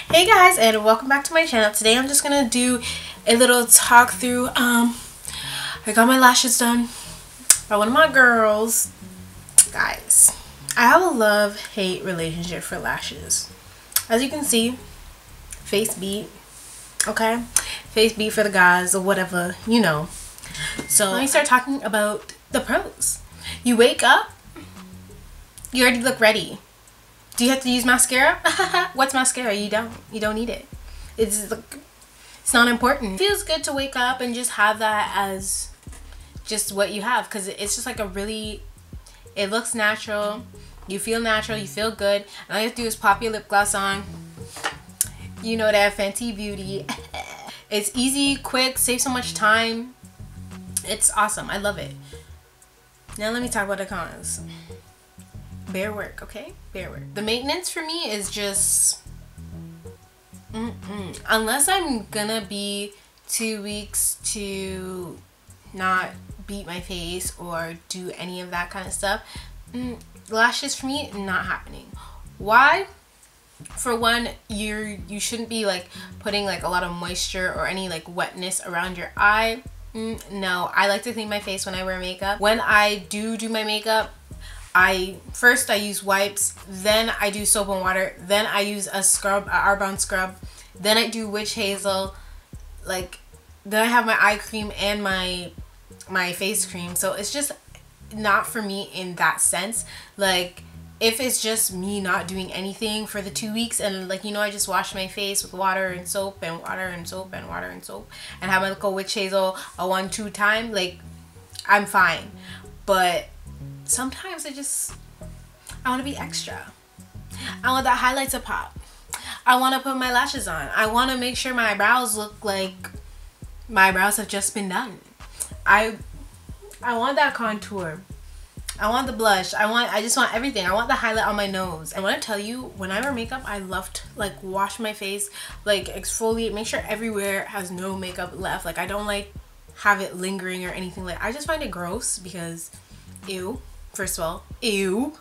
Hey guys, and welcome back to my channel. Today I'm just gonna do a little talk through. I got my lashes done by one of my girls. Guys, I have a love-hate relationship for lashes. As you can see, face beat. Okay, face beat for the guys or whatever, you know. So let me start talking about the pros. You wake up, you already look ready. Do you have to use mascara? What's mascara? You don't need it. It's not important. It feels good to wake up and just have that as just what you have, because it's just like it looks natural. You feel natural. You feel good. And all you have to do is pop your lip gloss on. You know that Fenty Beauty. It's easy, quick, saves so much time. It's awesome. I love it. Now let me talk about the cons. Bear work, okay? Bear work. The maintenance for me is just unless I'm gonna be 2 weeks to not beat my face or do any of that kind of stuff, lashes for me not happening. Why? For one, you shouldn't be like putting like a lot of moisture or any like wetness around your eye. No, I like to clean my face when I wear makeup. When I do my makeup, first I use wipes, then I do soap and water, then I use a scrub, a Arbonne scrub, then I do witch hazel, like then I have my eye cream and my face cream. So it's just not for me in that sense. Like if it's just me not doing anything for the 2 weeks and like, you know, I just wash my face with water and soap and water and soap and water and soap and have my little witch hazel a 1-2 time, like I'm fine. But sometimes I want to be extra. I want that highlight to pop. I want to put my lashes on. I want to make sure my brows look like my brows have just been done. I want that contour. I want the blush. I just want everything. I want the highlight on my nose. And when I tell you, when I wear makeup, I love to like wash my face, like exfoliate, make sure everywhere has no makeup left. Like I don't like have it lingering or anything. Like I just find it gross because ew. First of all, ew.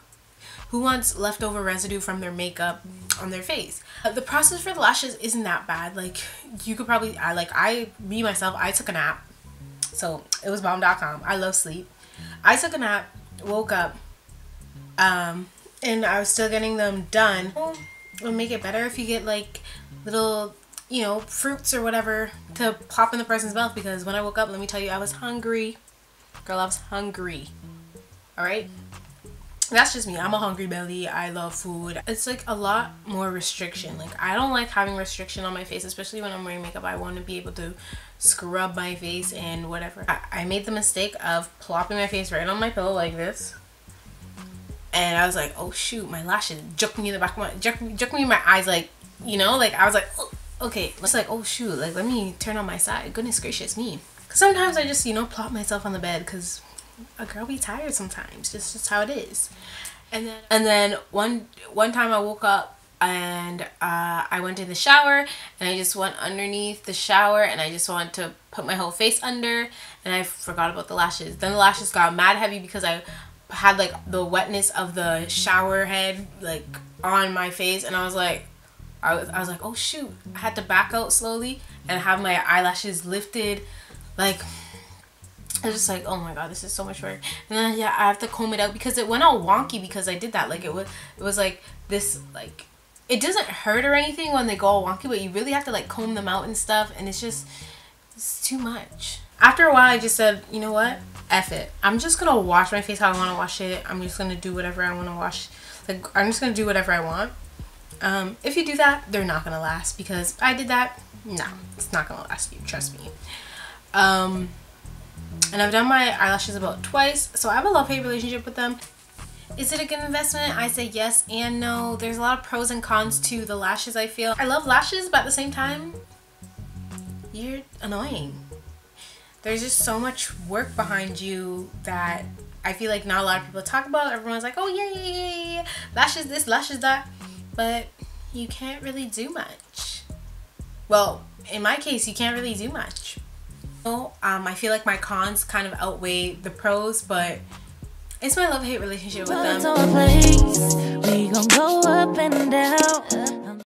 Who wants leftover residue from their makeup on their face? The process for the lashes isn't that bad. Like you could probably, I took a nap. So it was bomb.com. I love sleep. I took a nap, woke up, and I was still getting them done. It'll make it better if you get like little, you know, fruits or whatever to pop in the person's mouth, because when I woke up, let me tell you, I was hungry. Girl, I was hungry. Alright? That's just me. I'm a hungry belly. I love food. It's like a lot more restriction. Like I don't like having restriction on my face, especially when I'm wearing makeup. I want to be able to scrub my face and whatever. I made the mistake of plopping my face right on my pillow like this. And I was like, oh shoot, my lashes jumped me in the back of my, jumped me in my eyes, like, you know, like I was like, oh, okay. It's like, oh shoot, like let me turn on my side. Goodness gracious me. Cause sometimes I just, you know, plop myself on the bed because a girl be tired sometimes. Just how it is. And then one time I woke up and I went in the shower and I just went underneath the shower and I just wanted to put my whole face under and I forgot about the lashes. Then the lashes got mad heavy because I had like the wetness of the shower head like on my face, and I was like, oh shoot. I had to back out slowly and have my eyelashes lifted. Like I was just like, oh my god, this is so much work. And then yeah, I have to comb it out because it went all wonky because I did that. Like it was like this, like it doesn't hurt or anything when they go all wonky, but you really have to like comb them out and stuff, and it's too much. After a while I just said, you know what, F it. I'm just gonna wash my face how I want to wash it. I'm just gonna do whatever I want to wash. Like I'm just gonna do whatever I want. If you do that, they're not gonna last, because I did that. No, it's not gonna last you, trust me. And I've done my eyelashes about twice, so I have a love-hate relationship with them. Is it a good investment? I say yes and no. There's a lot of pros and cons to the lashes, I feel. I love lashes, but at the same time, you're annoying. There's just so much work behind you that I feel like not a lot of people talk about. Everyone's like, oh yeah, lashes this, lashes that, but you can't really do much. Well, in my case, you can't really do much. I feel like my cons kind of outweigh the pros, but it's my love-hate relationship with them. We gon' go up and down.